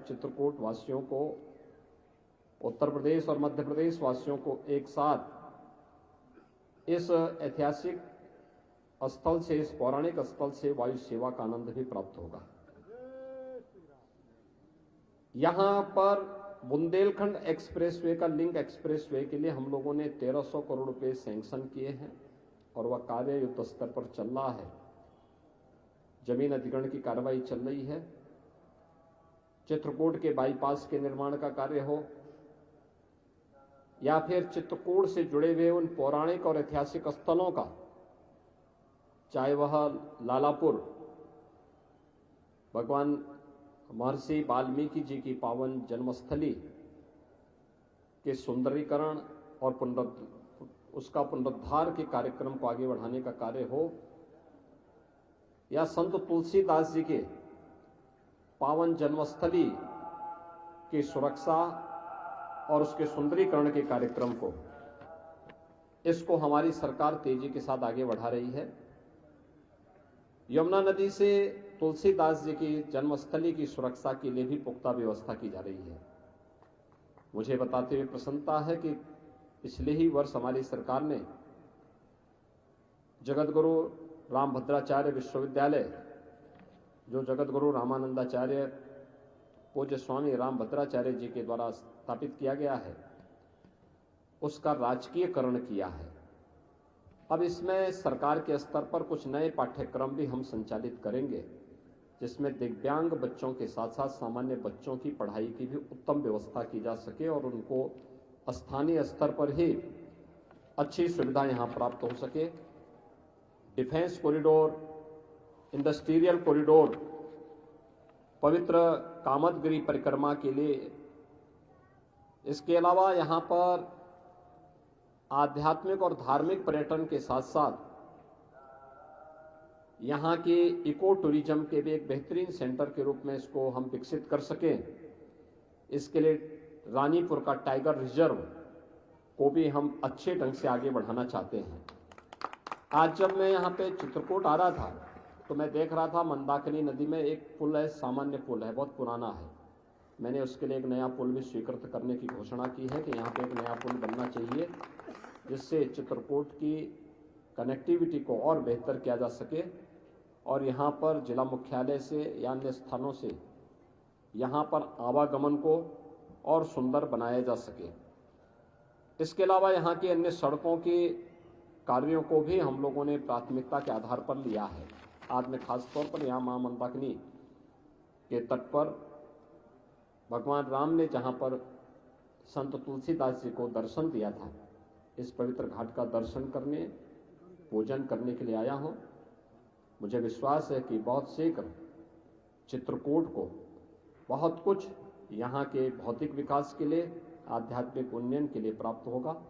चित्रकूट वासियों को, उत्तर प्रदेश और मध्य प्रदेश वासियों को एक साथ इस ऐतिहासिक स्थल से, इस पौराणिक स्थल से वायु सेवा का आनंद भी प्राप्त होगा। यहां पर बुंदेलखंड एक्सप्रेसवे का लिंक एक्सप्रेसवे के लिए हम लोगों ने 1300 करोड़ रुपए सैंक्शन किए हैं और वह कार्य युद्ध स्तर पर चल रहा है। जमीन अधिग्रहण की कार्रवाई चल रही है। चित्रकूट के बाईपास के निर्माण का कार्य हो या फिर चित्रकूट से जुड़े हुए उन पौराणिक और ऐतिहासिक स्थलों का, चाहे वह लालापुर, भगवान महर्षि वाल्मीकि जी की पावन जन्मस्थली के सुंदरीकरण और उसका पुनरुद्धार के कार्यक्रम को आगे बढ़ाने का कार्य हो, या संत तुलसीदास जी के पावन जन्मस्थली की सुरक्षा और उसके सुंदरीकरण के कार्यक्रम को, इसको हमारी सरकार तेजी के साथ आगे बढ़ा रही है। यमुना नदी से तुलसीदास जी की जन्मस्थली की सुरक्षा के लिए भी पुख्ता व्यवस्था की जा रही है। मुझे बताते हुए प्रसन्नता है कि पिछले ही वर्ष हमारी सरकार ने जगतगुरु रामभद्राचार्य विश्वविद्यालय, जो जगतगुरु रामानंदाचार्य पूज्य स्वामी रामभद्राचार्य जी के द्वारा स्थापित किया गया है, उसका राजकीयकरण किया है। अब इसमें सरकार के स्तर पर कुछ नए पाठ्यक्रम भी हम संचालित करेंगे, जिसमें दिव्यांग बच्चों के साथ साथ सामान्य बच्चों की पढ़ाई की भी उत्तम व्यवस्था की जा सके और उनको स्थानीय स्तर पर ही अच्छी सुविधा यहां प्राप्त हो सके। डिफेंस कॉरिडोर, इंडस्ट्रियल कॉरिडोर, पवित्र कामदगिरी परिक्रमा के लिए, इसके अलावा यहां पर आध्यात्मिक और धार्मिक पर्यटन के साथ साथ यहां के इको टूरिज्म के भी एक बेहतरीन सेंटर के रूप में इसको हम विकसित कर सकें, इसके लिए रानीपुर का टाइगर रिजर्व को भी हम अच्छे ढंग से आगे बढ़ाना चाहते हैं। आज जब मैं यहाँ पे चित्रकूट आ रहा था तो मैं देख रहा था मंदाकिनी नदी में एक पुल है, सामान्य पुल है, बहुत पुराना है। मैंने उसके लिए एक नया पुल भी स्वीकृत करने की घोषणा की है कि यहाँ पे एक नया पुल बनना चाहिए, जिससे चित्रकूट की कनेक्टिविटी को और बेहतर किया जा सके और यहाँ पर जिला मुख्यालय से या अन्य स्थानों से यहाँ पर आवागमन को और सुंदर बनाया जा सके। इसके अलावा यहाँ की अन्य सड़कों के कार्यों को भी हम लोगों ने प्राथमिकता के आधार पर लिया है। आज मैं खास तौर पर यहाँ मां मंदाकिनी के तट पर भगवान राम ने जहाँ पर संत तुलसीदास जी को दर्शन दिया था, इस पवित्र घाट का दर्शन करने, पूजन करने के लिए आया हूँ। मुझे विश्वास है कि बहुत शीघ्र चित्रकूट को बहुत कुछ यहाँ के भौतिक विकास के लिए, आध्यात्मिक उन्नयन के लिए प्राप्त होगा।